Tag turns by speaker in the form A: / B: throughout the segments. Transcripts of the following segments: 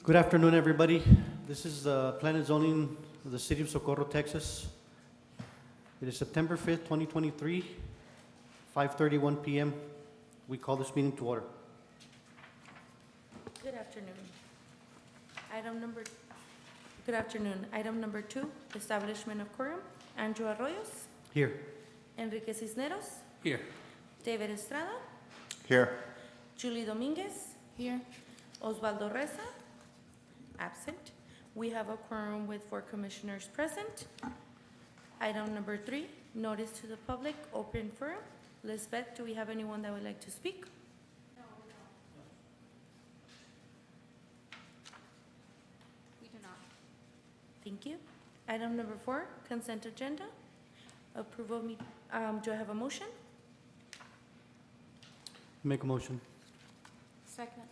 A: Good afternoon, everybody. This is the Plan and Zoning of the City of Socorro, Texas. It is September 5th, 2023, 5:31 p.m. We call this meeting to order.
B: Good afternoon. Good afternoon. Item number 2, establishment of quorum. Andrew Arroyos,
A: Here.
B: Enrique Cisneros,
C: Here.
B: David Estrada,
D: Here.
B: Julie Dominguez,
E: Here.
B: Osvaldo Reza, absent. We have a quorum with 4 commissioners present. Item number 3, notice to the public, open forum. Lisbeth, do we have anyone that would like to speak?
E: We do not.
B: Thank you. Item number 4, consent agenda. Approval, do I have a motion?
A: Make a motion.
E: Second.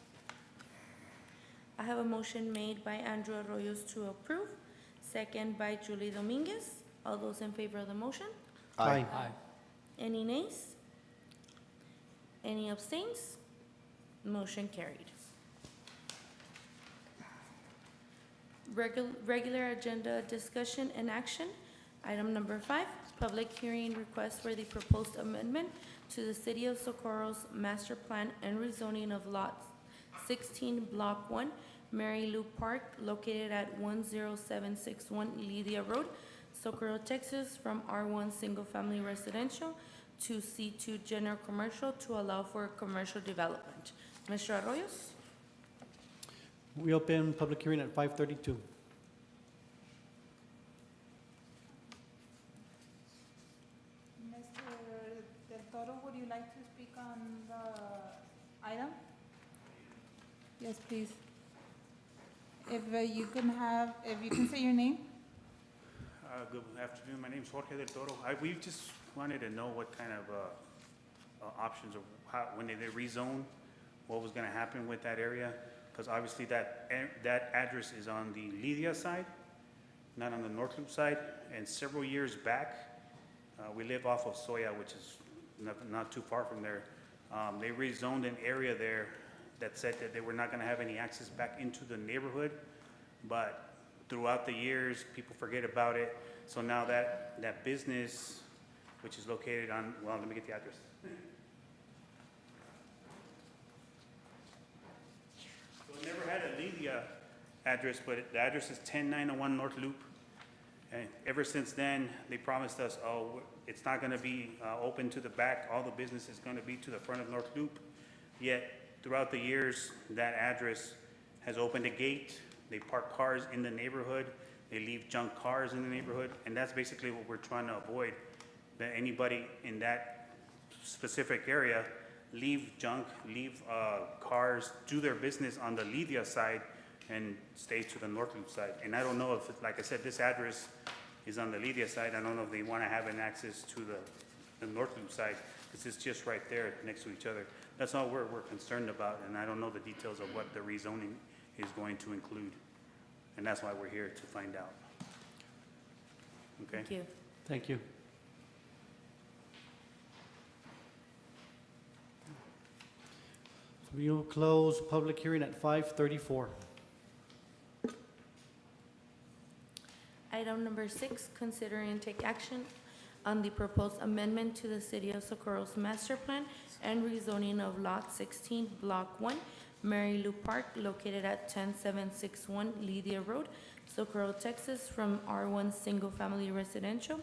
B: I have a motion made by Andrew Arroyos to approve, second by Julie Dominguez. All those in favor of the motion?
A: Aye.
B: Any nays? Any abstains? Motion carried. Regular agenda discussion and action. Item number 5, public hearing request for the proposed amendment to the City of Socorro's master plan and rezoning of Lot 16, Block 1, Mary Lou Park, located at 10761 Lydia Road, Socorro, Texas, from R1 Single Family Residential to C2 General Commercial to allow for commercial development. Mr. Arroyos?
A: We open public hearing at 5:32.
F: Mr. Del Toro, would you like to speak on the item? Yes, please. If you can say your name?
C: Good afternoon. My name is Jorge Del Toro. We just wanted to know what kind of options or how, when they rezone, what was going to happen with that area? Because obviously that address is on the Lydia side, not on the North Loop side. And several years back, we live off of Soya, which is not too far from there. They rezoned an area there that said that they were not going to have any access back into the neighborhood. But throughout the years, people forget about it. So now that business, which is located on, well, let me get the address. So it never had a Lydia address, but the address is 10901 North Loop. And ever since then, they promised us, oh, it's not going to be open to the back. All the business is going to be to the front of North Loop. Yet throughout the years, that address has opened a gate. They park cars in the neighborhood. They leave junk cars in the neighborhood. And that's basically what we're trying to avoid, that anybody in that specific area leave junk, leave cars, do their business on the Lydia side and stay to the North Loop side. And I don't know if, like I said, this address is on the Lydia side. I don't know if they want to have an access to the North Loop side, because it's just right there next to each other. That's all we're concerned about, and I don't know the details of what the rezoning is going to include. And that's why we're here, to find out. Okay?
B: Thank you.
A: Thank you. We'll close public hearing at 5:34.
B: Item number 6, consider and take action on the proposed amendment to the City of Socorro's master plan and rezoning of Lot 16, Block 1, Mary Lou Park, located at 10761 Lydia Road, Socorro, Texas, from R1 Single Family Residential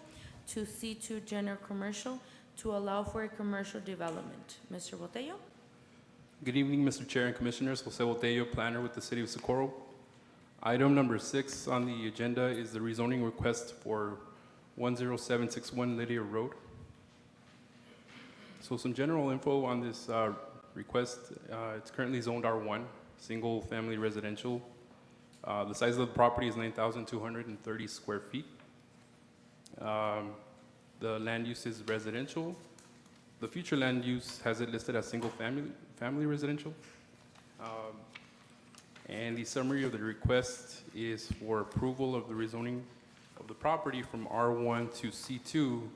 B: to C2 General Commercial to allow for a commercial development. Mr. Botello?
G: Good evening, Mr. Chair and Commissioners. Jose Botello, planner with the City of Socorro. Item number 6 on the agenda is the rezoning request for 10761 Lydia Road. So some general info on this request. It's currently zoned R1, single family residential. The size of the property is 9,230 square feet. The land use is residential. The future land use has it listed as single family residential. And the summary of the request is for approval of the rezoning of the property from R1 to C2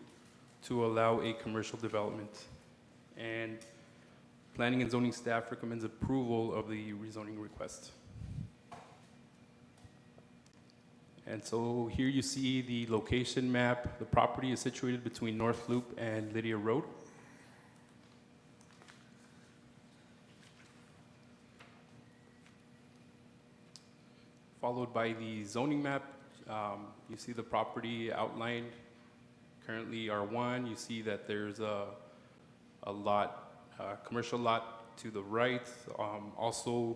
G: to allow a commercial development. And Planning and Zoning staff recommends approval of the rezoning request. And so here you see the location map. The property is situated between North Loop and Lydia Road. Followed by the zoning map. You see the property outlined, currently R1. You see that there's a lot, commercial lot to the right. Also,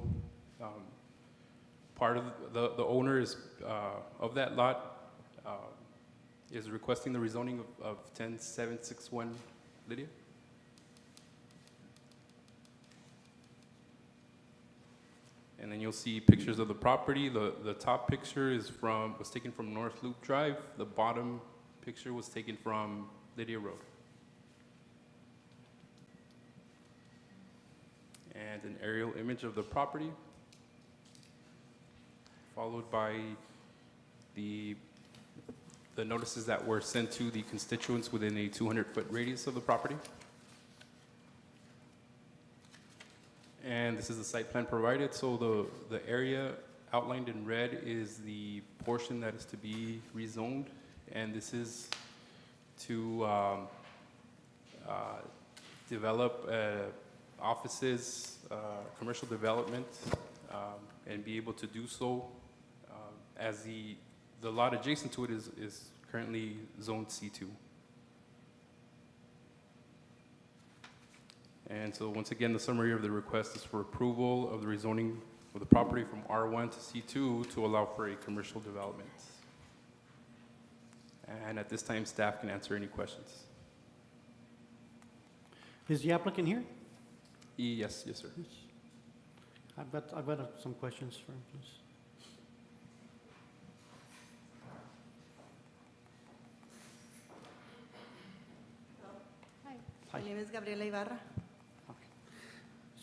G: part of the owner is, of that lot is requesting the rezoning of 10761 Lydia. And then you'll see pictures of the property. The top picture was taken from North Loop Drive. The bottom picture was taken from Lydia Road. And an aerial image of the property, followed by the notices that were sent to the constituents within a 200-foot radius of the property. And this is the site plan provided. So the area outlined in red is the portion that is to be rezoned. And this is to develop offices, commercial development, and be able to do so as the lot adjacent to it is currently zoned C2. And so once again, the summary of the request is for approval of the rezoning of the property from R1 to C2 to allow for a commercial development. And at this time, staff can answer any questions.
A: Is the applicant here?
G: Yes, yes, sir.
A: Yes. I've got some questions for him, please.
E: Hi.
A: Hi.
D: My name is Gabriela Ibarra.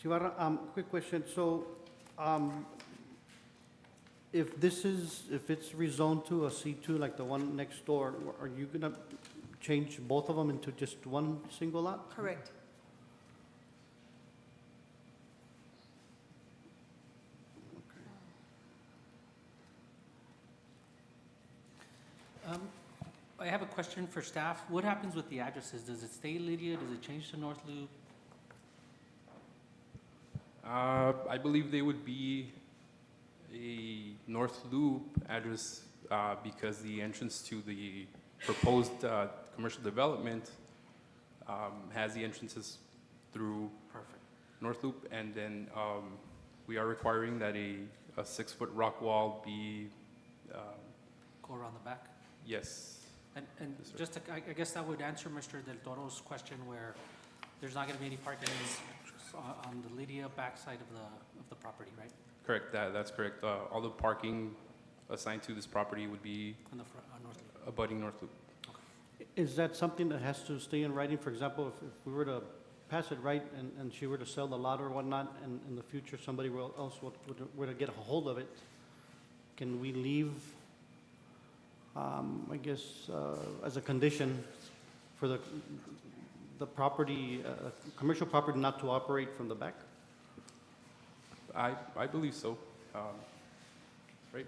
A: Ibarra, quick question. So, if it's rezoned to a C2 like the one next door, are you gonna change both of them into just one single lot?
D: Correct.
H: I have a question for staff. What happens with the addresses? Does it stay Lydia? Does it change to North Loop?
G: I believe they would be a North Loop address because the entrance to the proposed commercial development has the entrances through
H: Perfect.
G: North Loop, and then we are requiring that a 6-foot rock wall be,
H: Go around the back.
G: yes,
H: And
G: Yes, sir.
H: just, I guess that would answer Mr. Del Toro's question where there's not gonna be any parking on the Lydia backside of the property, right?
G: correct, that's correct. All the parking assigned to this property would be
H: On the front, on North Loop.
G: abutting North Loop.
A: Is that something that has to stay in writing? For example, if we were to pass it right and she were to sell the lot or whatnot, and in the future somebody else were to get a hold of it, can we leave, I guess, as a condition for the property, commercial property not to operate from the back?
G: I believe so. Right?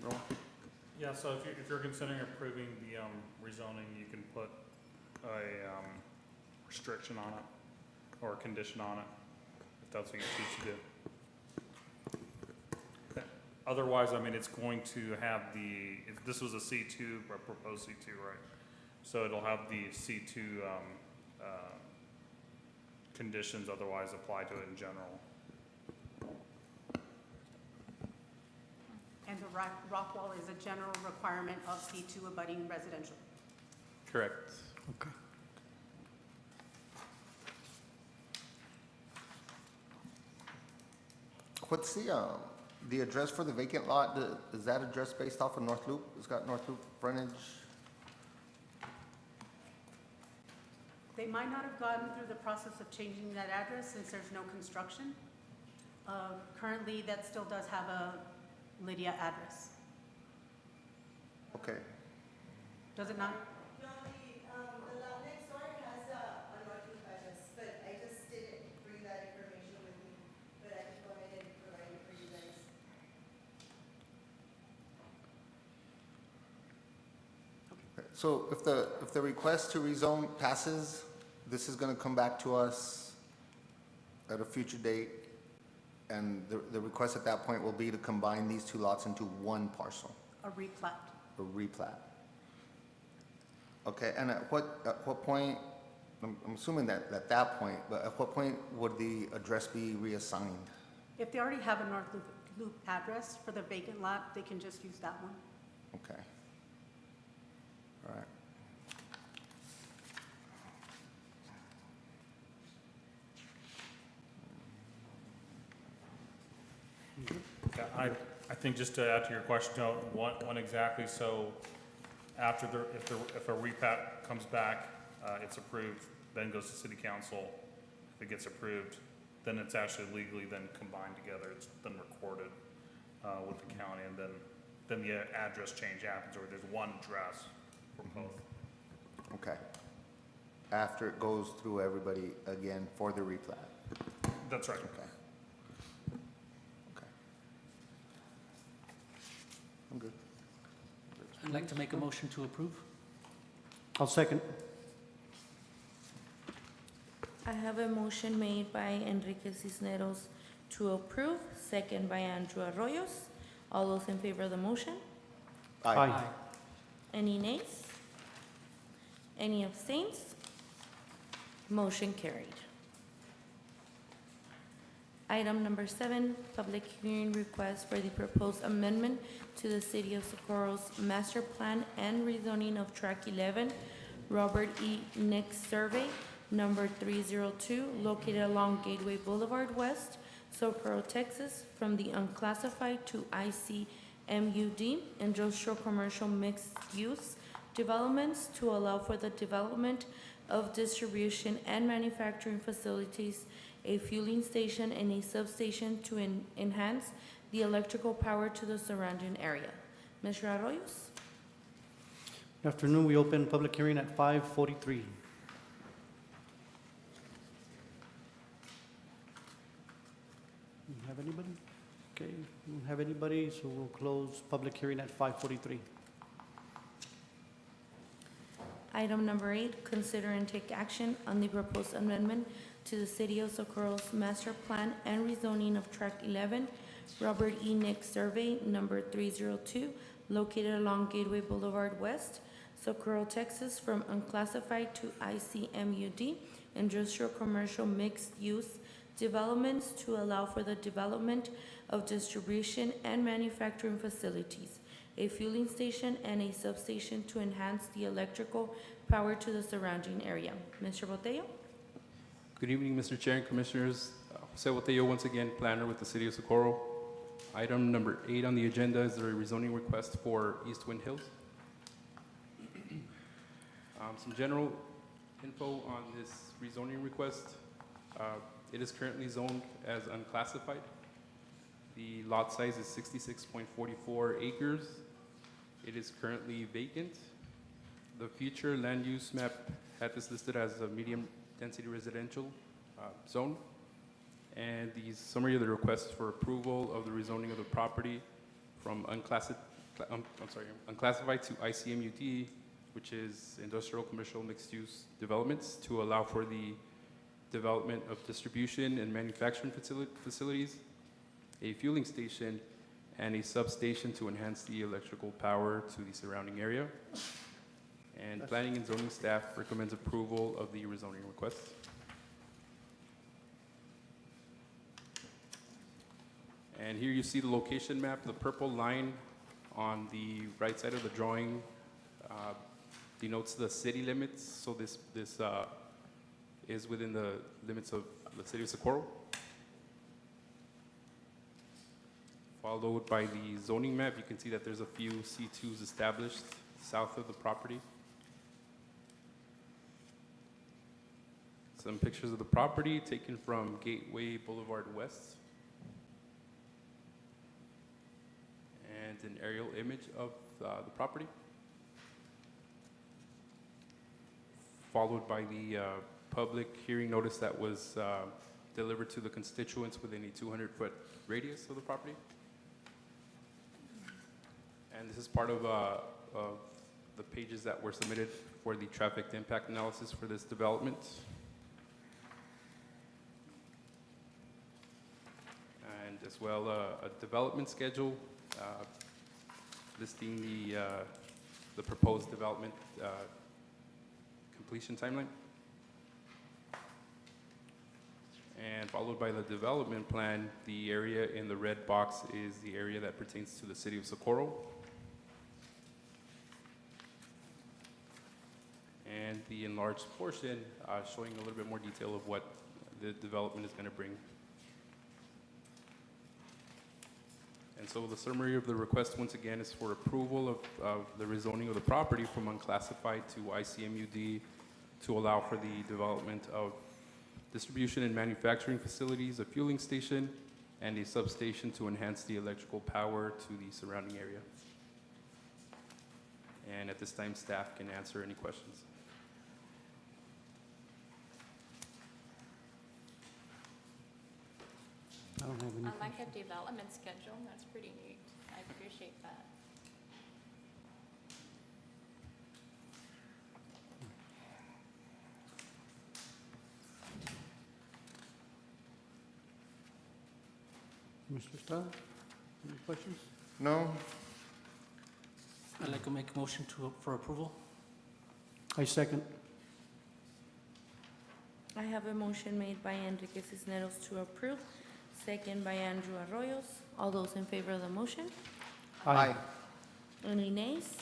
G: Roland?
I: Yeah, so if you're considering approving the rezoning, you can put a restriction on it or a condition on it, if that's what you choose to do. Otherwise, I mean, it's going to have if this was a C2, or proposed C2, right? So it'll have the C2 conditions otherwise apply to it in general.
D: And the rock wall is a general requirement of C2 abutting residential.
G: Correct.
A: Okay.
J: What's the address for the vacant lot? Is that address based off of North Loop? It's got North Loop frontage?
D: They might not have gone through the process of changing that address since there's no construction. Currently, that still does have a Lydia address.
J: Okay.
D: Does it not?
K: No, the lot next door has a North Loop address, but I just didn't bring that information with me. But I can go ahead and provide it for you guys.
J: So if the request to rezone passes, this is gonna come back to us at a future date, and the request at that point will be to combine these two lots into one parcel,
D: A replat.
J: a replat. Okay, and at what point, I'm assuming that at that point, but at what point would the address be reassigned?
D: If they already have a North Loop address for the vacant lot, they can just use that one.
J: Okay. All right.
I: Yeah, I think just to add to your question, Joe, when exactly, so after if a repat comes back, it's approved, then goes to city council. If it gets approved, then it's actually legally then combined together, it's then recorded, with the county, and then the address change happens, or there's one address for both.
J: Okay. After it goes through everybody again for the replat?
I: That's right.
J: Okay. Okay. I'm good.
H: I'd like to make a motion to approve.
A: I'll second.
B: I have a motion made by Enrique Cisneros to approve, second by Andrew Arroyos. All those in favor of the motion?
A: Aye.
B: Any nays? Any abstains? Motion carried. Item number 7, public hearing request for the proposed amendment to the City of Socorro's master plan and rezoning of Track 11, Robert E. Nick Survey, number 302, located along Gateway Boulevard West, Socorro, Texas, from the unclassified to ICMUD, industrial commercial mixed use developments to allow for the development of distribution and manufacturing facilities, a fueling station and a substation to enhance the electrical power to the surrounding area. Mr. Arroyos?
A: Good afternoon. We open public hearing at 5:43. Have anybody? Okay, we don't have anybody, so we'll close public hearing at 5:43.
B: Item number 8, consider and take action on the proposed amendment to the City of Socorro's master plan and rezoning of Track 11, Robert E. Nick Survey, number 302, located along Gateway Boulevard West, Socorro, Texas, from unclassified to ICMUD, industrial commercial mixed use developments to allow for the development of distribution and manufacturing facilities, a fueling station and a substation to enhance the electrical power to the surrounding area. Mr. Botello?
G: Good evening, Mr. Chair and Commissioners. Jose Botello, once again, planner with the City of Socorro. Item number 8 on the agenda is the rezoning request for East Wind Hills. Some general info on this rezoning request. It is currently zoned as unclassified. The lot size is 66.44 acres. It is currently vacant. The future land use map had this listed as a medium-density residential zone. And the summary of the request for approval of the rezoning of the property from unclassified to ICMUD, which is industrial commercial mixed-use developments, to allow for the development of distribution and manufacturing facilities, a fueling station, and a substation to enhance the electrical power to the surrounding area. And planning and zoning staff recommends approval of the rezoning request. And here you see the location map. The purple line on the right side of the drawing denotes the city limits. So this is within the limits of the City of Socorro. Followed by the zoning map, you can see that there's a few C2s established south of the property. Some pictures of the property taken from Gateway Boulevard West. And an aerial image of the property. Followed by the public hearing notice that was delivered to the constituents within a 200-foot radius of the property. And this is part of the pages that were submitted for the traffic impact analysis for this development. And as well, a development schedule listing the proposed development completion timeline. And followed by the development plan, the area in the red box is the area that pertains to the city of Socorro. And the enlarged portion showing a little bit more detail of what the development is going to bring. And so the summary of the request, once again, is for approval of the rezoning of the property from unclassified to ICMUD to allow for the development of distribution and manufacturing facilities, a fueling station, and a substation to enhance the electrical power to the surrounding area. And at this time, staff can answer any questions.
A: I don't have any.
E: I like a development schedule, that's pretty neat. I appreciate that.
A: Mr. Estrada, any questions?
J: No?
H: I'd like to make a motion for approval.
A: I second.
B: I have a motion made by Enrique Cisneros to approve, second by Andrew Arroyos. All those in favor of the motion? Any nays?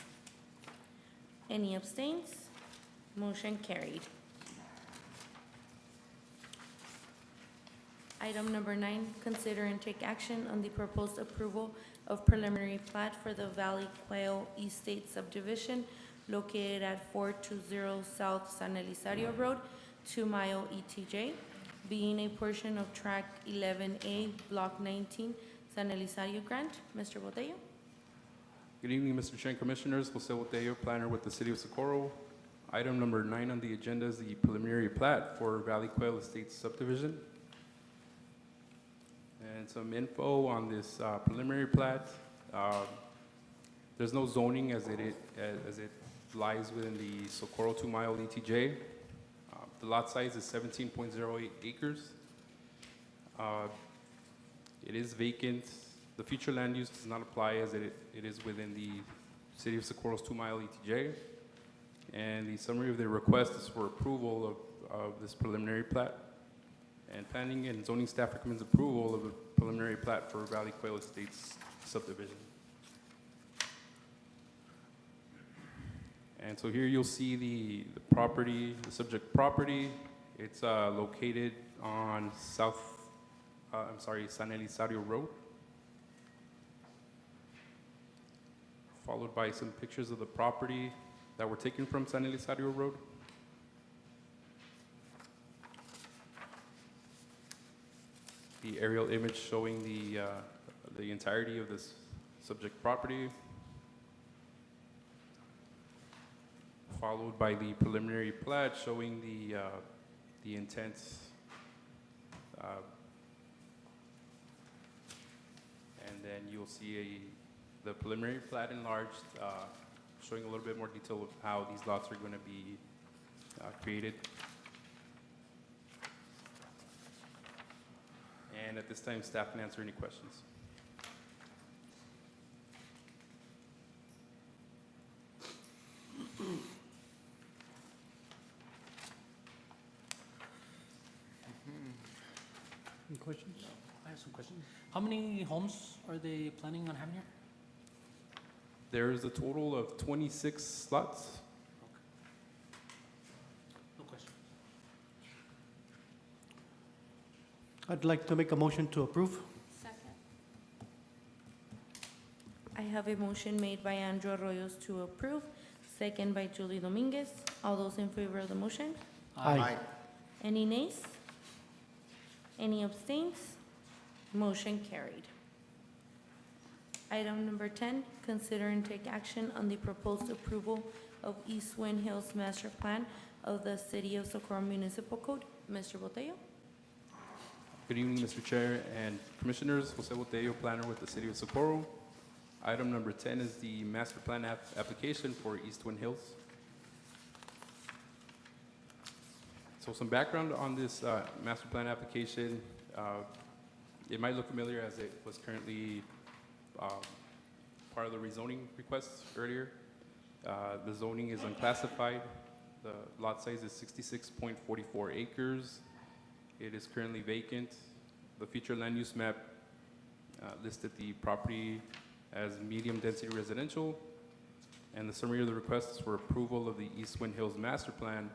B: Any abstains? Motion carried. Item number 9, consider and take action on the proposed approval of preliminary plat for the Valley Quail Estate subdivision located at 420 South San Elizario Road, 2 Mile ETJ, being a portion of Track 11A, Block 19, San Elizario Grant. Mr. Botello?
G: Good evening, Mr. Chair and Commissioners. Jose Botello, planner with the City of Socorro. Item number 9 on the agenda is the preliminary plat for Valley Quail Estates subdivision. And some info on this preliminary plat. There's no zoning as it lies within the Socorro 2 Mile ETJ. The lot size is 17.08 acres. It is vacant. The future land use does not apply as it is within the City of Socorro's 2 Mile ETJ. And the summary of the request is for approval of this preliminary plat. And planning and zoning staff recommends approval of the preliminary plat for Valley Quail Estates subdivision. And so here you'll see the property, the subject property. It's located on San Elizario Road. Followed by some pictures of the property that were taken from San Elizario Road. The aerial image showing the entirety of this subject property, followed by the preliminary plat showing the intent, and then you'll see the preliminary plat enlarged, showing a little bit more detail of how these lots are going to be created. And at this time, staff can answer any questions.
A: Any questions?
H: I have some questions. How many homes are they planning on having here?
G: There's a total of 26 slots.
H: No question.
A: I'd like to make a motion to approve.
E: Second.
B: I have a motion made by Andrew Arroyos to approve, second by Julie Dominguez. All those in favor of the motion?
A: Aye.
B: Any nays? Any abstains? Motion carried. Item number 10, consider and take action on the proposed approval of East Wind Hills Master Plan of the City of Socorro Municipal Code. Mr. Botello?
G: Good evening, Mr. Chair and Commissioners. Jose Botello, planner with the City of Socorro. Item number 10 is the master plan application for East Wind Hills. So some background on this master plan application. It might look familiar as it was currently part of the rezoning requests earlier. The zoning is unclassified. The lot size is 66.44 acres. It is currently vacant. The future land use map listed the property as medium-density residential, and the summary of the request is for approval of the East Wind Hills Master Plan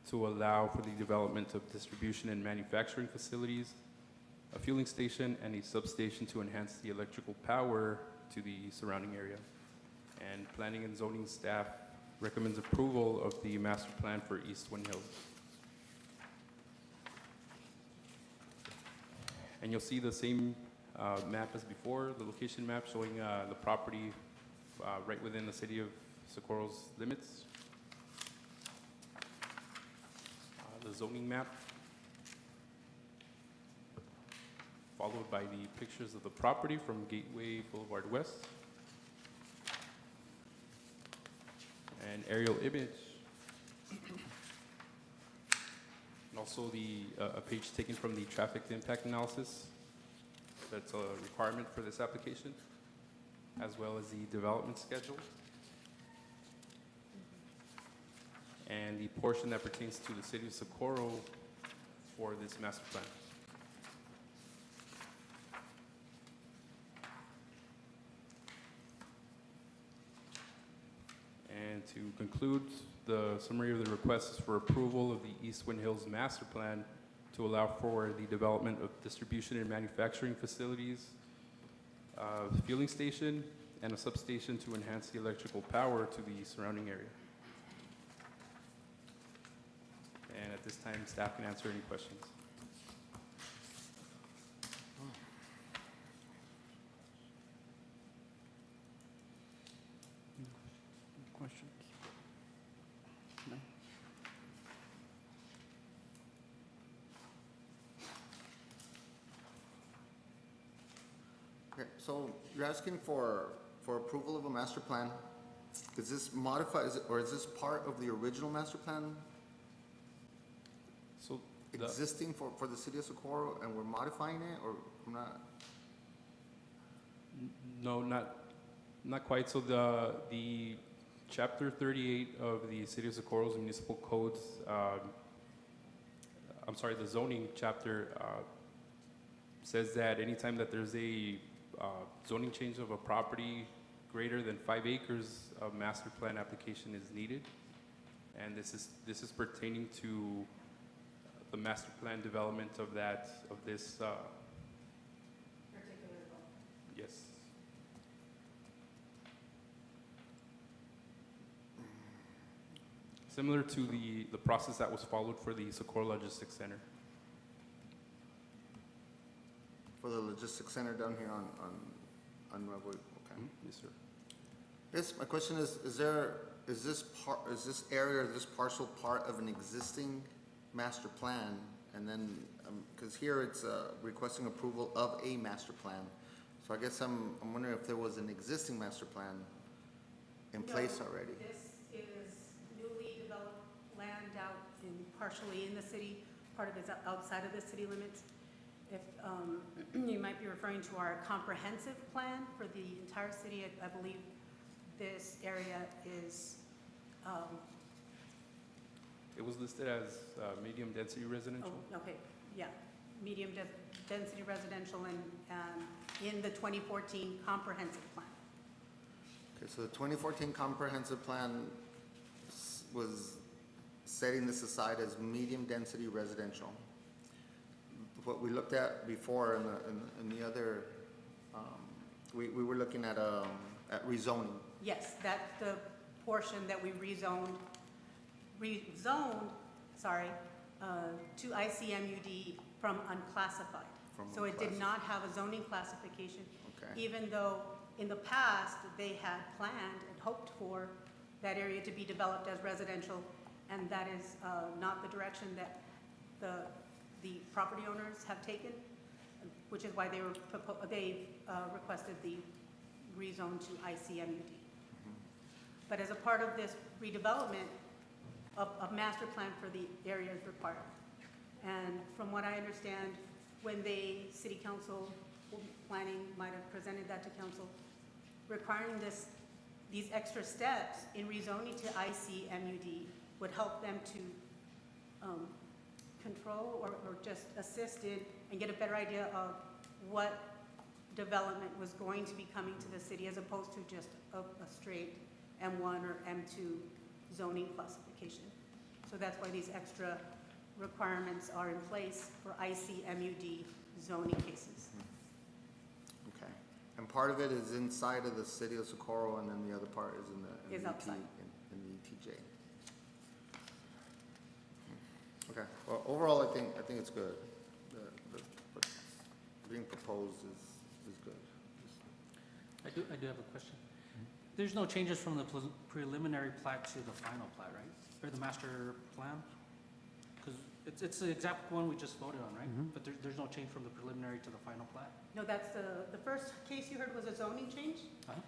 G: to allow for the development of distribution and manufacturing facilities, a fueling station, and a substation to enhance the electrical power to the surrounding area. And planning and zoning staff recommends approval of the master plan for East Wind Hills. And you'll see the same map as before, the location map showing the property right within the city of Socorro's limits. The zoning map, followed by the pictures of the property from Gateway Boulevard West. An aerial image. And also a page taken from the traffic impact analysis. That's a requirement for this application, as well as the development schedule. And the portion that pertains to the city of Socorro for this master plan. And to conclude, the summary of the request is for approval of the East Wind Hills Master Plan to allow for the development of distribution and manufacturing facilities, fueling station, and a substation to enhance the electrical power to the surrounding area. And at this time, staff can answer any questions.
A: Questions?
J: Okay, so you're asking for approval of a master plan. Is this modified, or is this part of the original master plan
G: So
J: existing for the city of Socorro, and we're modifying it, or I'm not?
G: no, not quite. So the chapter 38 of the City of Socorro's municipal codes, the zoning chapter says that anytime that there's a zoning change of a property greater than 5 acres, a master plan application is needed. And this is pertaining to the master plan development of this. Yes. Similar to the process that was followed for the Socorro Logistics Center.
J: For the logistics center down here on Nuevo, okay.
G: Yes, sir.
J: Yes, my question is this parcel part of an existing master plan? And then, because here it's requesting approval of a master plan. So I guess I'm wondering if there was an existing master plan in place already.
D: This is newly developed land out partially in the city, part of it's outside of the city limits. If, you might be referring to our comprehensive plan for the entire city, I believe this area is,
G: It was listed as medium density residential.
D: oh, okay, yeah, medium density residential and in the 2014 comprehensive plan.
J: Okay, so the 2014 comprehensive plan was setting this aside as medium-density residential. What we looked at before in the other, we were looking at rezoning.
D: Yes, that's the portion that we rezoned, to ICMUD from unclassified.
J: From
D: So it did
J: unclassified.
D: not have a zoning classification,
J: Okay.
D: even though in the past, they had planned and hoped for that area to be developed as residential, and that is not the direction that the property owners have taken, which is why they requested the rezone to ICMUD. But as a part of this redevelopment, a master plan for the area is required. And from what I understand, when city council planning might have presented that to council, requiring these extra steps in rezoning to ICMUD would help them to control or just assist in and get a better idea of what development was going to be coming to the city as opposed to just a straight M1 or M2 zoning classification. So that's why these extra requirements are in place for ICMUD zoning cases.
J: Okay. And part of it is inside of the city of Socorro, and then the other part is in the
D: Is
J: ET
D: outside.
J: in the ETJ. Okay, well, overall, I think it's good. What's being proposed is good.
H: I do have a question. There's no changes from the preliminary plat to the final plat, right? Or the master plan? Because it's the exact one we just voted on, right? But there's no change from the preliminary to the final plat?
D: No, that's the first case you heard was a zoning change.
H: Uh-huh.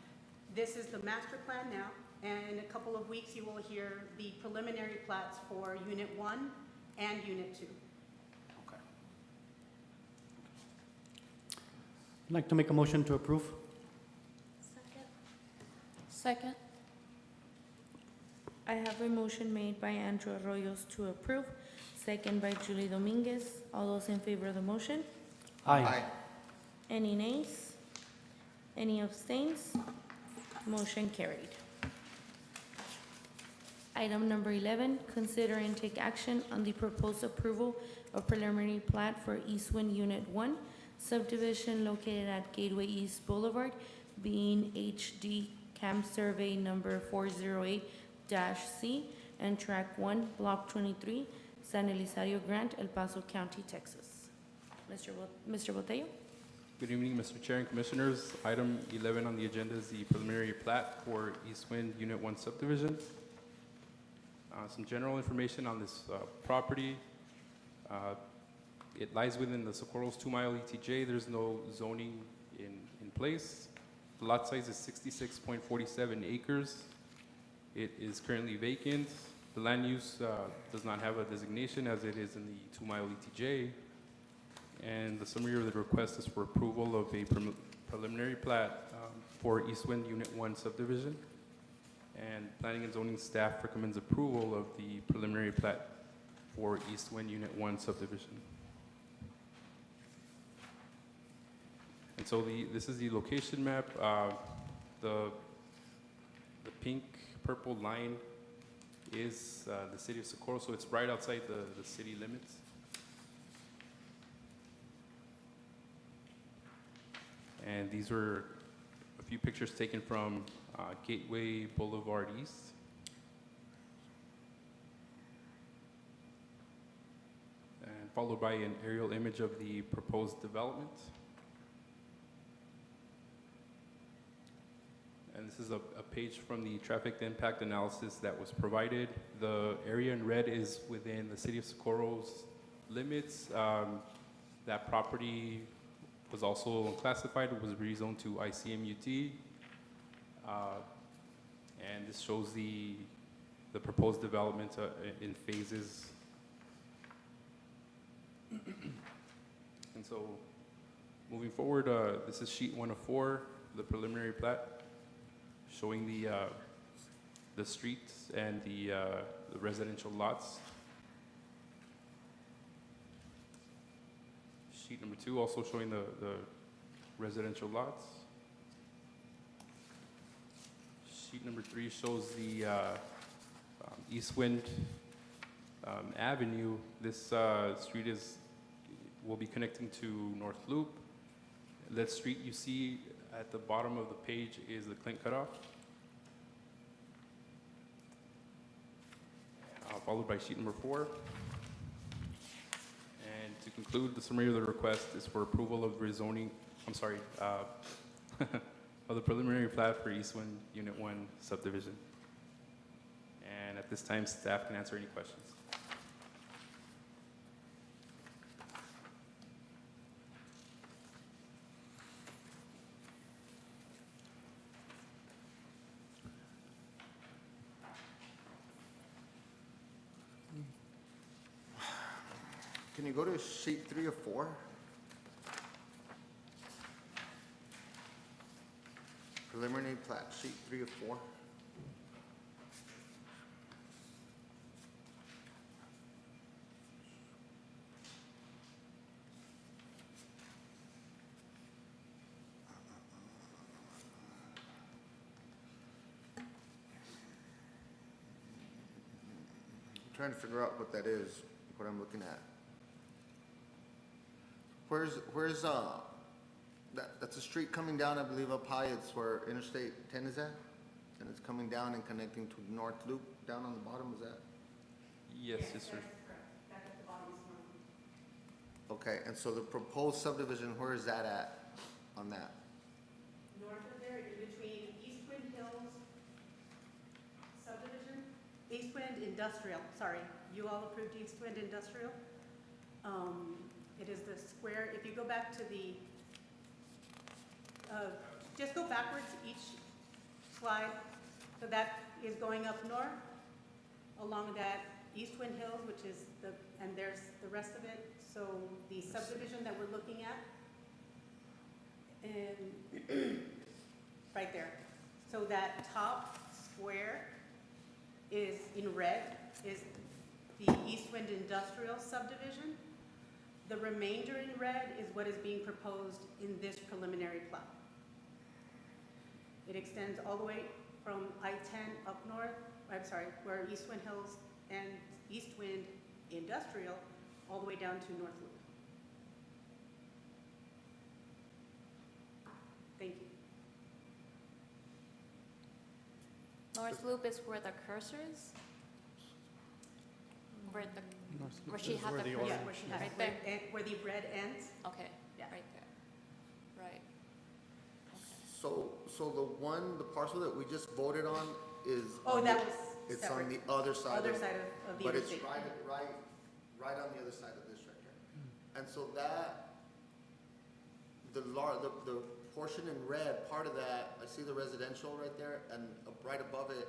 D: This is the master plan now, and in a couple of weeks, you will hear the preliminary plats for Unit 1 and Unit 2.
H: Okay.
A: I'd like to make a motion to approve.
B: Second. I have a motion made by Andrew Arroyos to approve, second by Julie Dominguez. All those in favor of the motion? Any nays? Any abstains? Motion carried. Item number 11, consider and take action on the proposed approval of preliminary plat for Eastwind Unit 1 subdivision located at Gateway East Boulevard, being HD Cam Survey number 408-C and Track 1, Block 23, San Elizario Grant, El Paso County, Texas. Mr. Botello?
G: Good evening, Mr. Chair and Commissioners. Item 11 on the agenda is the preliminary plat for Eastwind Unit 1 subdivision. Some general information on this property. It lies within the Socorro's 2-mile ETJ. There's no zoning in place. The lot size is 66.47 acres. It is currently vacant. The land use does not have a designation as it is in the 2-mile ETJ. And the summary of the request is for approval of a preliminary plat for Eastwind Unit 1 subdivision. And Planning and Zoning staff recommends approval of the preliminary plat for Eastwind Unit 1 subdivision. And so this is the location map. The pink purple line is the city of Socorro, so it's right outside the city limits. And these were a few pictures taken from Gateway Boulevard East. And followed by an aerial image of the proposed development. And this is a page from the traffic impact analysis that was provided. The area in red is within the city of Socorro's limits. That property was also classified, it was rezoned to ICMUD. And this shows the proposed development in phases. And so, moving forward, this is sheet 104, the preliminary plat, showing the streets and the residential lots. Sheet number 2 also showing the residential lots. Sheet number 3 shows the Eastwind Avenue. This street will be connecting to North Loop. That street you see at the bottom of the page is the Clint Cutoff. Followed by sheet number 4. And to conclude, the summary of the request is for approval of rezoning, of the preliminary plat for Eastwind Unit 1 subdivision. And at this time, staff can answer any questions.
J: you go to sheet 3 of 4? Preliminary plat, sheet 3 of 4. I'm trying to figure out what that is, what I'm looking at. Where's that's a street coming down, I believe, up high, it's where Interstate 10 is at? And it's coming down and connecting to North Loop down on the bottom, is that?
G: Yes, yes, sir.
D: Back at the bottom is north.
J: Okay, and so the proposed subdivision, where is that at on that?
D: North of there, in between Eastwind Hills subdivision, Eastwind Industrial, sorry, you all approved Eastwind Industrial. It is the square, if you go back to the, just go backwards each slide, so that is going up north along that Eastwind Hills, which is the, and there's the rest of it. So the subdivision that we're looking at, and right there. So that top square is in red, is the Eastwind Industrial subdivision. The remainder in red is what is being proposed in this preliminary plat. It extends all the way from I-10 up north, I'm sorry, where Eastwind Hills and Eastwind Industrial, all the way down to North Loop. Thank you.
E: North Loop is where the cursor is? Where she had the cursor?
D: Yeah, where she has,
E: Right there?
D: where the red ends.
E: Okay,
D: Yeah.
E: right there. Right.
J: So the parcel that we just voted on is.
D: Oh,
J: on
D: that
J: the-
D: was
J: It's
D: separate.
J: on the other side
D: Other
J: of,
D: side of the
J: but it's
D: interstate.
J: right on the other side of this right here.
D: Hmm.
J: And so that, the portion in red, part of that, I see the residential right there, and right above it,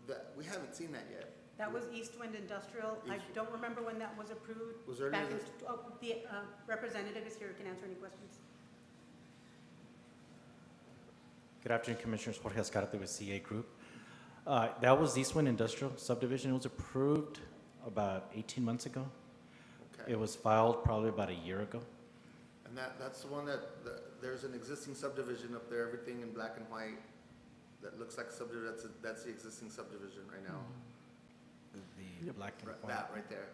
J: that, we haven't seen that yet.
D: That was Eastwind Industrial. I don't remember when that was approved.
J: Was there
D: Back
J: any-
D: in, the representative is here, can answer any questions.
L: Good afternoon, Commissioners. Jorge Escarte with CA Group. That was Eastwind Industrial Subdivision. It was approved about 18 months ago.
J: Okay.
L: It was filed probably about a year ago.
J: And that's the one there's an existing subdivision up there, everything in black and white, that looks like subdivision, that's the existing subdivision right now.
L: The black and
J: Right-
L: white.
J: That right there.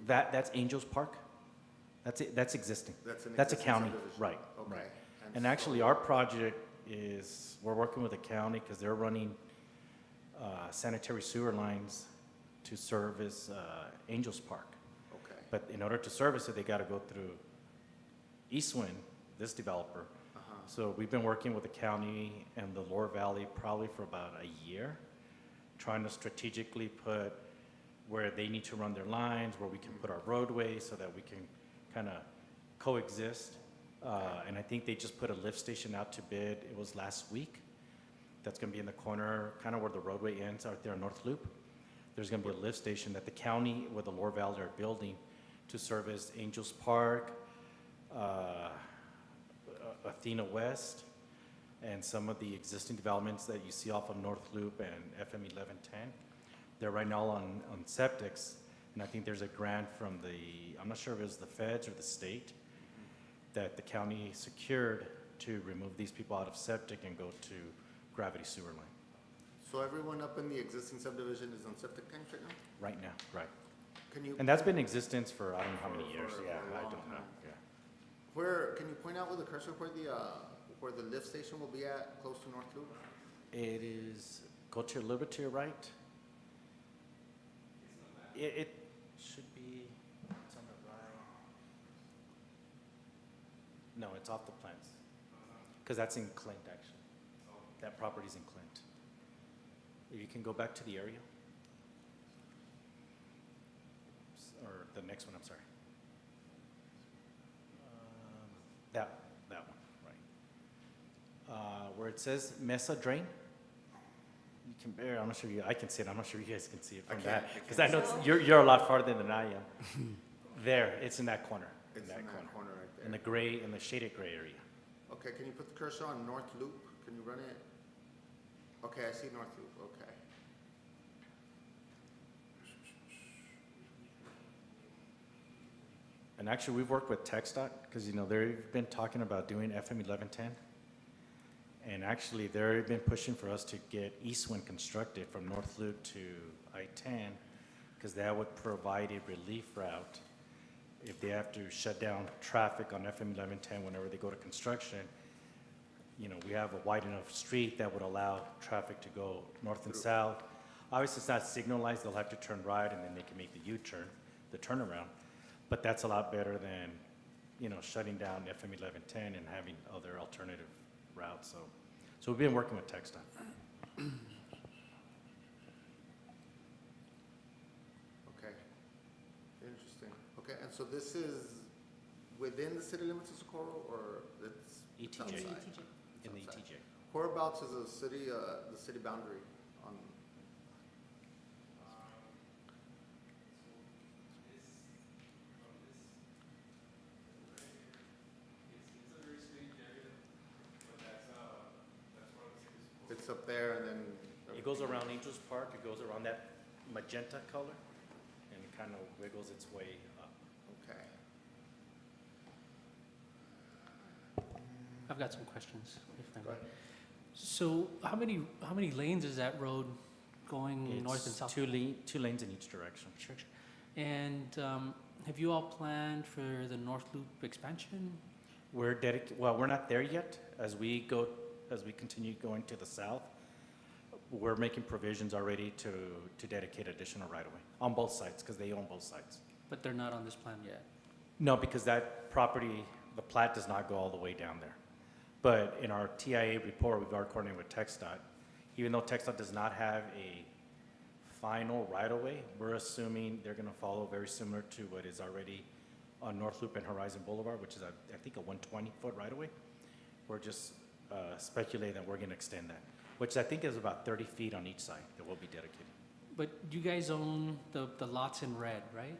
L: That's Angels Park. That's it. That's existing.
J: That's an
L: That's a
J: existing
L: county,
J: subdivision.
L: right,
J: Okay.
L: right. And actually, our project is, we're working with the county because they're running sanitary sewer lines to service Angels Park.
J: Okay.
L: But in order to service it, they got to go through Eastwind, this developer.
J: Uh-huh.
L: So we've been working with the county and the Lower Valley probably for about a year, trying to strategically put where they need to run their lines, where we can put our roadways so that we can kind of coexist. And I think they just put a lift station out to bid, it was last week. That's gonna be in the corner, kind of where the roadway ends out there on North Loop. There's gonna be a lift station that the county with the Lower Valley are building to service Angels Park, Athena West, and some of the existing developments that you see off of North Loop and FM 1110. They're right now on septics, and I think there's a grant from the, I'm not sure if it was the feds or the state, that the county secured to remove these people out of septic and go to gravity sewer line.
J: So everyone up in the existing subdivision is on septic tanks right now?
L: Right now, right.
J: Can you?
L: And that's been in existence for I don't know how many years.
J: For-
L: Yeah,
J: for a
L: I
J: long
L: don't know,
J: time.
L: yeah.
J: Where, can you point out with the cursor where the lift station will be at, close to North Loop?
L: It is, go to a little bit to your right. It should be, it's on the right. No, it's off the plans. Because that's in Clint, actually. That property's in Clint. If you can go back to the area. Or the next one, I'm sorry. That one, right. Where it says Mesa Drain. You can bear, I'm not sure I can see it, I'm not sure you guys can see it
J: I
L: from
J: can't,
L: that.
J: I
L: Because I
J: can't
L: know you're a lot farther than I am. There, it's in that corner.
J: It's in that corner right there.
L: In the gray, in the shaded gray area.
J: Okay, can you put the cursor on North Loop? Can you run it? Okay, I see North Loop, okay.
L: And actually, we've worked with TxDOT, because, you know, they've been talking about doing FM 1110. And actually, they've been pushing for us to get Eastwind constructed from North Loop to I-10, because that would provide a relief route if they have to shut down traffic on FM 1110 whenever they go to construction. You know, we have a wide enough street that would allow traffic to go north and south. Obviously, it's not signalized, they'll have to turn right, and then they can make the U-turn, the turnaround. But that's a lot better than, you know, shutting down FM 1110 and having other alternative routes, so we've been working with TxDOT.
J: Okay, interesting. Okay, and so this is within the city limits of Socorro, or it's
L: ETJ.
J: outside?
L: In the
J: Outside.
L: ETJ.
J: Whereabouts is the city boundary on? It's up there and then.
L: It goes around Angels Park, it goes around that magenta color, and it kind of wiggles its way up.
J: Okay.
H: I've got some questions, if I
J: Go
H: may.
J: ahead.
H: So how many lanes is that road going north and
L: It's
H: south?
L: two lanes in each direction.
H: Sure, sure. And have you all planned for the North Loop expansion?
L: We're not there yet. As we continue going to the south, we're making provisions already to dedicate additional right-of-way on both sides, because they own both sides.
H: But they're not on this plan yet.
L: No, because that property, the plat does not go all the way down there. But in our TIA report, we've already coordinated with TxDOT. Even though TxDOT does not have a final right-of-way, we're assuming they're gonna follow very similar to what is already on North Loop and Horizon Boulevard, which is, I think, a 120-foot right-of-way. We're just speculating that we're gonna extend that, which I think is about 30 feet on each side that will be dedicated.
H: But you guys own the lots in red, right?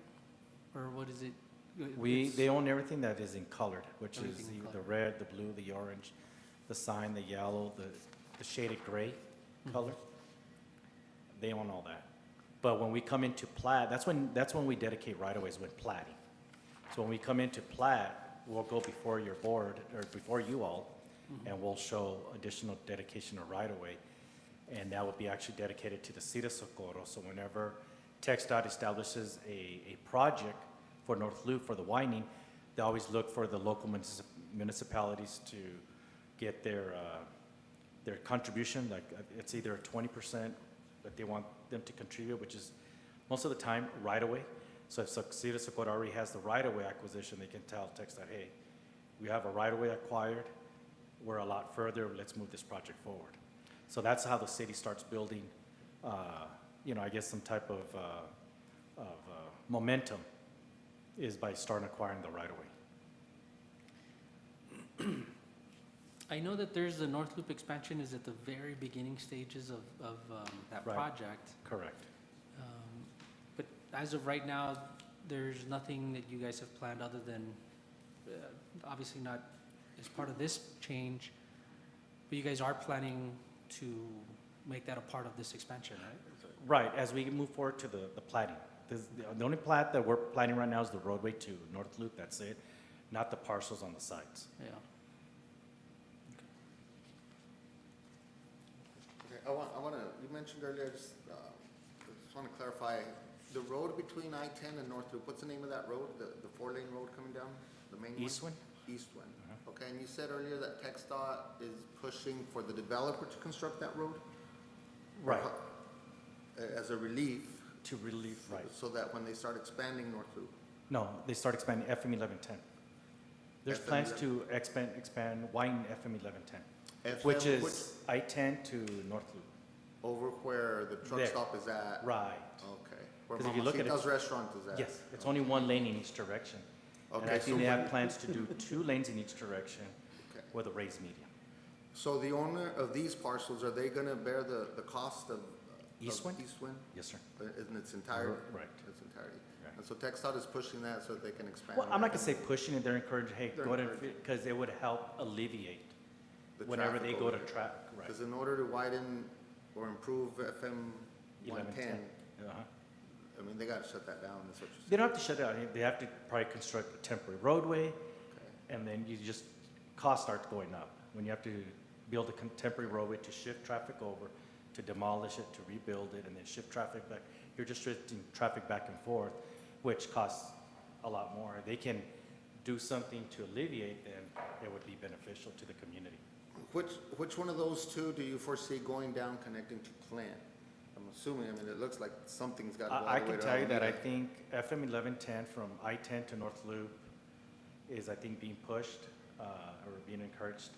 H: Or what is it?
L: They own everything that is in colored, which is
H: Everything in
L: the
H: color.
L: red, the blue, the orange, the sign, the yellow, the shaded gray color. They own all that. But when we come into plat, that's when we dedicate right-of-ways, when platting. So when we come into plat, we'll go before your board, or before you all, and we'll show additional dedication of right-of-way. And that will be actually dedicated to the city of Socorro. So whenever TxDOT establishes a project for North Loop, for the widening, they always look for the local municipalities to get their contribution, like it's either 20% that they want them to contribute, which is most of the time right-of-way. So if City of Socorro already has the right-of-way acquisition, they can tell TxDOT, hey, we have a right-of-way acquired, we're a lot further, let's move this project forward. So that's how the city starts building, I guess some type of momentum, is by starting acquiring the right-of-way.
H: I know that there's the North Loop expansion is at the very beginning stages of that
L: Right.
H: project.
L: Correct.
H: But as of right now, there's nothing that you guys have planned other than, obviously not as part of this change, but you guys are planning to make that a part of this expansion, right?
L: Right, as we move forward to the plating. The only plat that we're planning right now is the roadway to North Loop, that's it, not the parcels on the sides.
H: Yeah.
J: Okay, I want to, you mentioned earlier, I just want to clarify, the road between I-10 and North Loop, what's the name of that road, the four-lane road coming down, the main one?
L: Eastwind?
J: Eastwind. Okay, and you said earlier that TxDOT is pushing for the developer to construct that road?
L: Right,
J: As a relief,
L: to relieve, right.
J: so that when they start expanding North Loop.
L: No, they start expanding FM 1110. There's
J: FM
L: plans to expand, widen FM 1110,
J: FM,
L: which is I-10 to North Loop.
J: Over where the truck
L: There.
J: stop is at?
L: Right.
J: Okay. Where
L: 'Cause if you look at it-
J: Mamacita's restaurant is at?
L: Yes, it's only one lane in each direction. And
J: Okay,
L: I
J: so
L: think they
J: when-
L: have plans to do 2 lanes in each direction
J: Okay.
L: with a raised median.
J: So the owner of these parcels, are they gonna bear the cost of
L: East Wind?
J: East Wind,
L: Yes, sir.
J: in its entirety?
L: Right.
J: Its entirety.
L: Right.
J: And so TechStop is pushing that so that they can expand.
L: Well, I'm not gonna say pushing it, they're encouraging, hey,
J: They're
L: go to,
J: encouraging.
L: because it would help alleviate
J: the
L: whenever they
J: traffic
L: go to
J: over there.
L: track, right.
J: Because in order to widen or improve FM 110,
L: Uh-huh.
J: I mean, they gotta shut that down, that's what
L: They
J: you're
L: don't have to shut down, they have to probably construct a temporary roadway,
J: saying. Okay.
L: and then you just, costs start going up. When you have to build a temporary roadway to shift traffic over, to demolish it, to rebuild it, and then shift traffic back, you're just shifting traffic back and forth, which costs a lot more. They can do something to alleviate, then it would be beneficial to the community.
J: Which one of those two do you foresee going down connecting to Plant? I'm assuming, I mean, it looks like something's got to go all the way
L: I
J: to
L: can tell you that I
J: Alameda.
L: think FM 1110 from I-10 to North Loop is, I think, being pushed or being encouraged.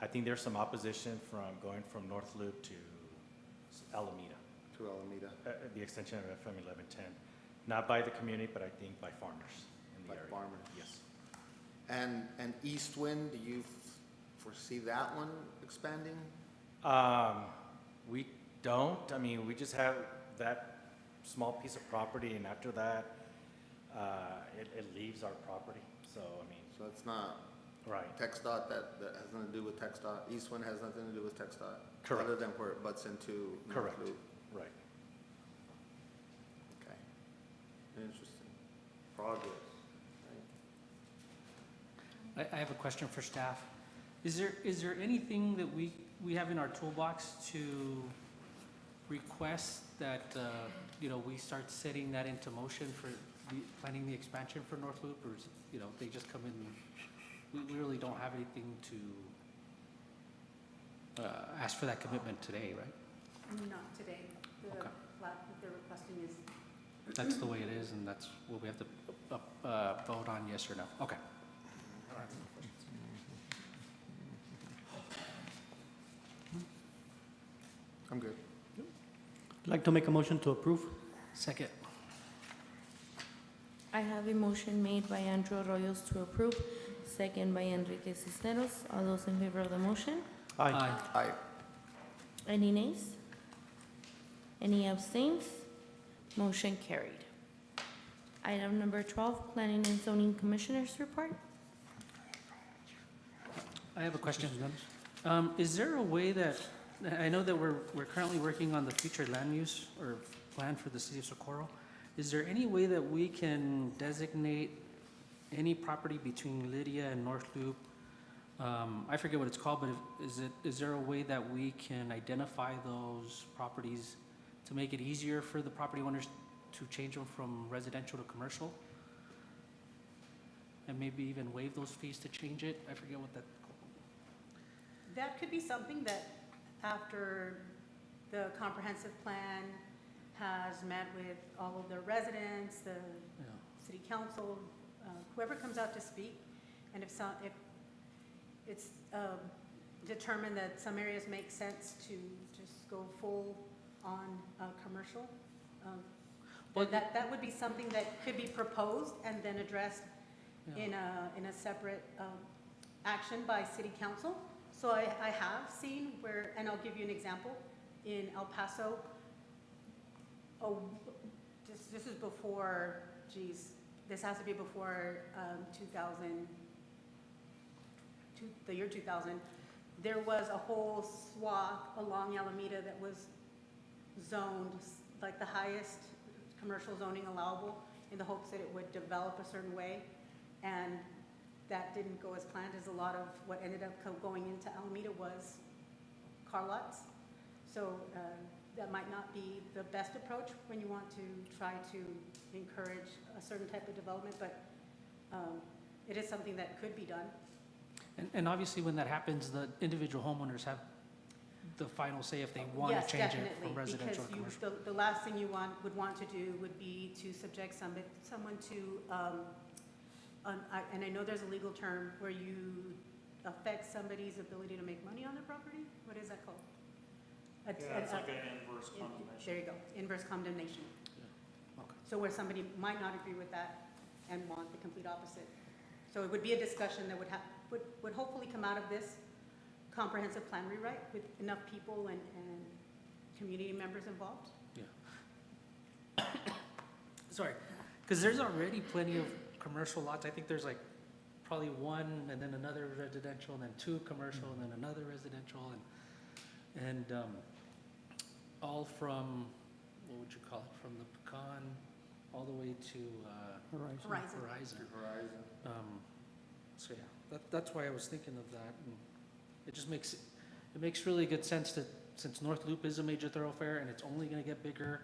L: I think there's some opposition from going from North Loop to Alameda,
J: To Alameda,
L: the extension of FM 1110. Not by the community, but I think by farmers in the
J: by
L: area.
J: farmers.
L: Yes.
J: And East Wind, do you foresee that one expanding?
L: We don't, I mean, we just have that small piece of property, and after that, it leaves our property, so, I mean,
J: So it's not
L: right.
J: TxDOT, that has nothing to do with TxDOT. East Wind has nothing to do with TxDOT?
L: Correct.
J: Other than where it butts into North
L: Correct.
J: Loop?
L: Right.
J: Okay. Interesting. Progress. Right.
H: I have a question for staff. Is there anything that we have in our toolbox to request that, we start setting that into motion for planning the expansion for North Loop? Or, they just come in, we really don't have anything to ask for that commitment today, right?
D: Not today. The
H: Okay.
D: plat that they're requesting is,
H: That's the way it is, and that's what we have to vote on, yes or no? Okay.
J: I'm good.
A: I'd like to make a motion to approve.
H: Second.
B: I have a motion made by Andrew Arroyos to approve, second by Enrique Cisneros. All those in favor of the motion?
H: Aye.
J: Aye.
B: Any nays? Any abstains? Motion carried. Item number 12, Planning and Zoning Commissioners Report.
H: I have a question. Is there a way that, I know that we're currently working on the future land use or plan for the city of Socorro. Is there any way that we can designate any property between Lydia and North Loop? I forget what it's called, but is there a way that we can identify those properties to make it easier for the property owners to change them from residential to commercial? And maybe even waive those fees to change it? I forget what that.
D: that could be something that after the comprehensive plan has met with all of the residents, the
H: Yeah.
D: city council, whoever comes out to speak, and if it's determined that some areas make sense to just go full on commercial,
H: Well,
D: that would be something that could be proposed and then addressed
H: Yeah.
D: in a separate action by city council. So I have seen where, and I'll give you an example, in El Paso, this is before, this has to be before 2000, the year 2000, there was a whole swath along Alameda that was zoned like the highest commercial zoning allowable in the hopes that it would develop a certain way. And that didn't go as planned, as a lot of what ended up going into Alameda was car lots. So that might not be the best approach when you want to try to encourage a certain type of development, but it is something that could be done.
H: And obviously, when that happens, the individual homeowners have the final say if they want
D: Yes,
H: to change it
D: definitely,
H: from residential to
D: because
H: commercial.
D: the last thing you would want to do would be to subject someone to, and I know there's a legal term where you affect somebody's ability to make money on their property. What is that called?
I: It's like an inverse condemnation.
D: There you go, inverse condemnation.
H: Okay.
D: So where somebody might not agree with that and want the complete opposite. So it would be a discussion that would hopefully come out of this comprehensive plan rewrite with enough people and community members involved.
H: sorry, because there's already plenty of commercial lots. I think there's like probably one and then another residential and then two commercial and then another residential and all from, what would you call it, from the Pecan all the way to
D: Horizon.
H: Horizon. So yeah, that's why I was thinking of that. And it just makes, it makes really good sense that since North Loop is a major thoroughfare and it's only gonna get bigger,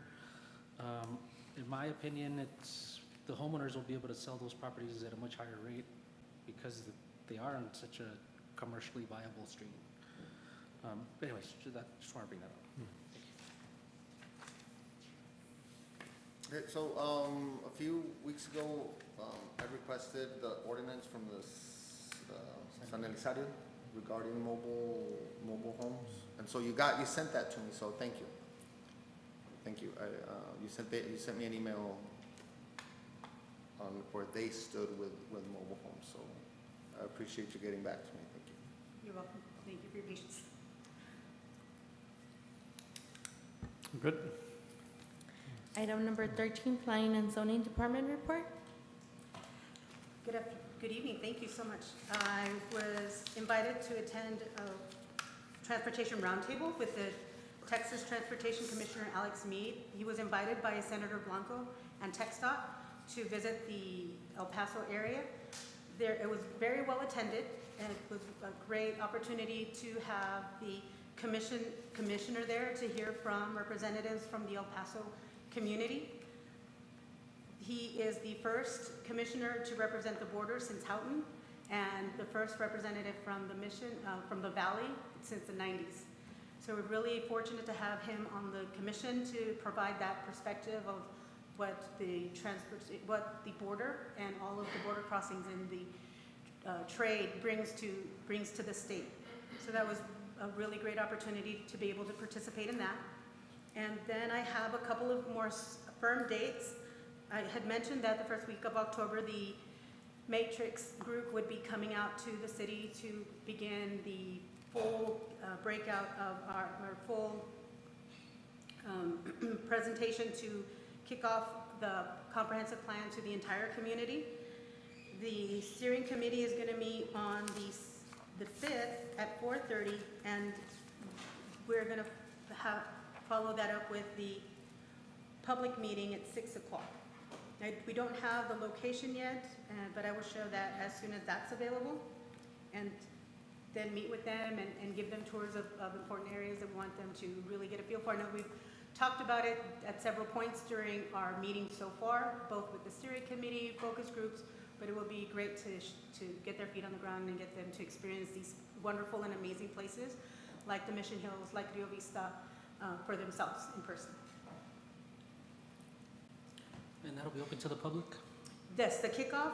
H: in my opinion, the homeowners will be able to sell those properties at a much higher rate because they are on such a commercially viable street. But anyways, just want to bring that up.
J: Okay, so, a few weeks ago, I requested the ordinance from the San Elizario regarding mobile homes. And so you sent that to me, so thank you. Thank you. You sent me an email on where they stood with mobile homes, so I appreciate you getting back to me. Thank you.
D: You're welcome. Thank you for your patience.
A: Good.
B: Item number 13, Planning and Zoning Department report.
D: Good evening, thank you so much. I was invited to attend a transportation roundtable with the Texas Transportation Commissioner Alex Mead. He was invited by Senator Blanco and TxDOT to visit the El Paso area. It was very well attended, and it was a great opportunity to have the commissioner there to hear from representatives from the El Paso community. He is the first commissioner to represent the border since Houghton, and the first representative from from the valley since the 90s. So we're really fortunate to have him on the commission to provide that perspective of what the border and all of the border crossings and the trade brings to the state. So that was a really great opportunity to be able to participate in that. And then I have a couple of more firm dates. I had mentioned that the first week of October, the Matrix group would be coming out to the city to begin the full breakout of our full presentation to kick off the comprehensive plan to the entire community. The steering committee is going to meet on the 5th at 4:30, and we're going to follow that up with the public meeting at 6 o'clock. Now, we don't have the location yet, but I will show that as soon as that's available, and then meet with them and give them tours of important areas that we want them to really get a feel for. I know we've talked about it at several points during our meeting so far, both with the steering committee, focus groups, but it will be great to get their feet on the ground and get them to experience these wonderful and amazing places like the Mission Hills, like Rio Vista, for themselves in person.
H: And that'll be open to the public?
D: Yes, the kickoff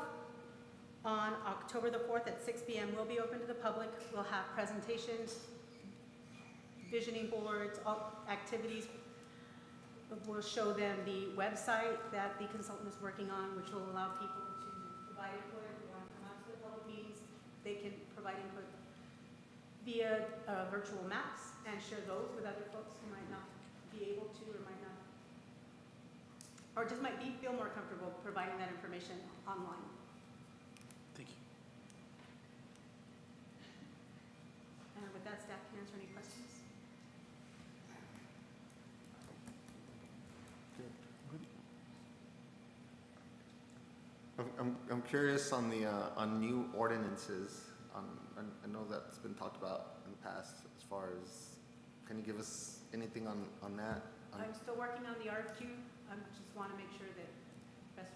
D: on October the 4th at 6 p.m. will be open to the public. We'll have presentations, visioning boards, all activities. We'll show them the website that the consultant is working on, which will allow people to provide input. If they want to come out to the public meetings, they can provide input via virtual maps and share those with other folks who might not be able to or might not, or just might feel more comfortable providing that information online.
H: Thank you.
D: And with that, staff can answer any questions.
J: I'm curious on the, on new ordinances. I know that's been talked about in the past as far as, can you give us anything on that?
D: I'm still working on the RFQ. I just want to make sure that best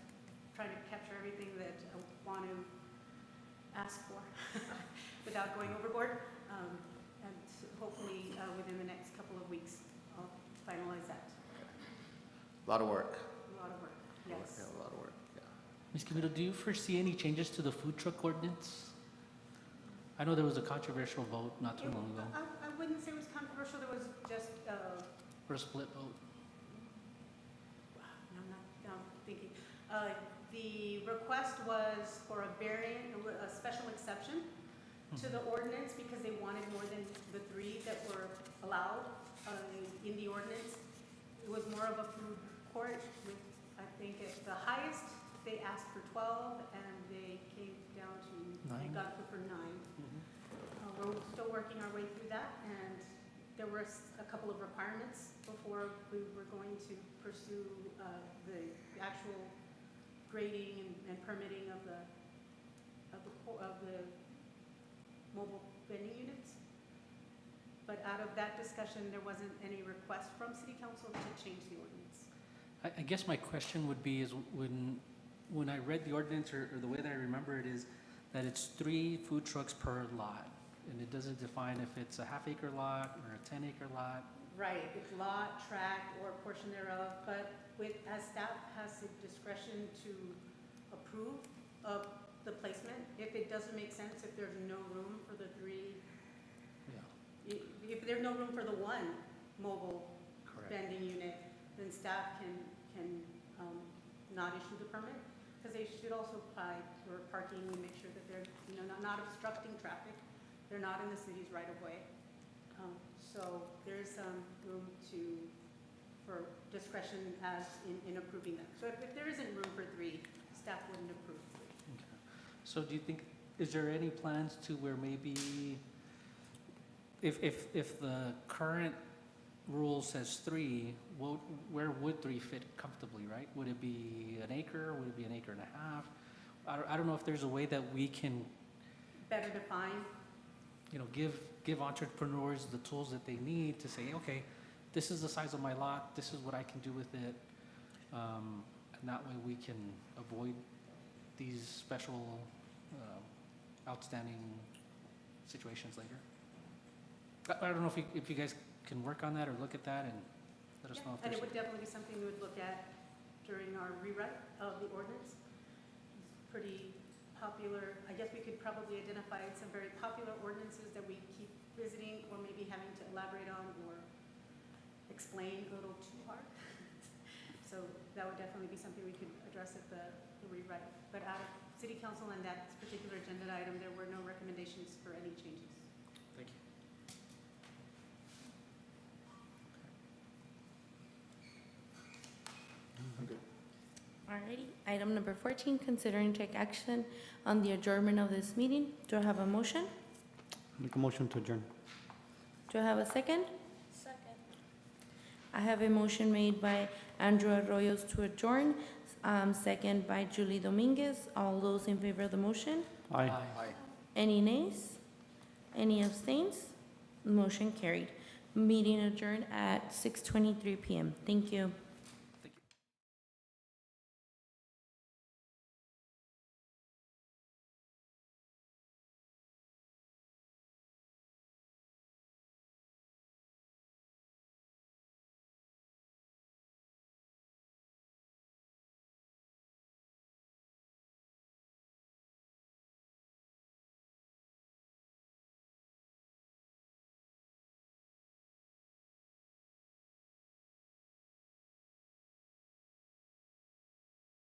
D: trying to capture everything that I want to ask for without going overboard. And hopefully within the next couple of weeks, I'll finalize that.
J: A lot of work.
D: A lot of work, yes.
J: Yeah, a lot of work, yeah.
H: Ms. Camilo, do you foresee any changes to the food truck ordinance? I know there was a controversial vote not too long ago,
D: I wouldn't say it was controversial. There was just,
H: or a split vote.
D: I'm thinking. The request was for a variant, a special exception to the ordinance because they wanted more than the 3 that were allowed in the ordinance. It was more of a food court with 12, and they came down to, they
H: Nine.
D: got approved for 9. We're still working our way through that, and there were a couple of requirements before we were going to pursue the actual grading and permitting of the mobile vending units. But out of that discussion, there wasn't any request from city council to change the ordinance.
H: I guess my question would be is when I read the ordinance or the way that I remember it is that it's 3 food trucks per lot. And it doesn't define if it's a half-acre lot or a 10-acre lot.
D: Right, it's lot, tract, or a portion thereof, but as staff has the discretion to approve of the placement, if it doesn't make sense, if there's no room for the 3,
H: Yeah,
D: if there's no room for the 1 mobile
H: correct.
D: vending unit, then staff can not issue the permit, because they should also apply for parking and make sure that they're, not obstructing traffic. They're not in the city's right of way. So there's some room for discretion as in approving them. So if there isn't room for 3, staff wouldn't approve 3.
H: Okay. So do you think, is there any plans to where maybe, if the current rule says 3, where would 3 fit comfortably, right? Would it be an acre? Would it be an acre and a half? I don't know if there's a way that we can,
D: Better define.
H: give entrepreneurs the tools that they need to say, okay, this is the size of my lot, this is what I can do with it. And that way we can avoid these special outstanding situations later. I don't know if you guys can work on that or look at that and let us
D: Yeah,
H: know if
D: and
H: there's.
D: it would definitely be something we would look at during our rewrite of the ordinance. It's pretty popular. I guess we could probably identify some very popular ordinances that we keep visiting or maybe having to elaborate on or explain a little too hard. So that would definitely be something we could address at the rewrite. But out of city council and that particular agenda item, there were no recommendations for any changes.
H: Thank you.
B: Alrighty, item number 14, consider and take action on the adjournment of this meeting. Do I have a motion?
A: Make a motion to adjourn.
B: Do I have a second?
E: Second.
B: I have a motion made by Andrew Arroyos to adjourn, second by Julie Dominguez. All those in favor of the motion?
A: Aye.
J: Aye.
B: Any nays? Any abstains? Motion carried. Meeting adjourned at 6:23 PM. Thank you.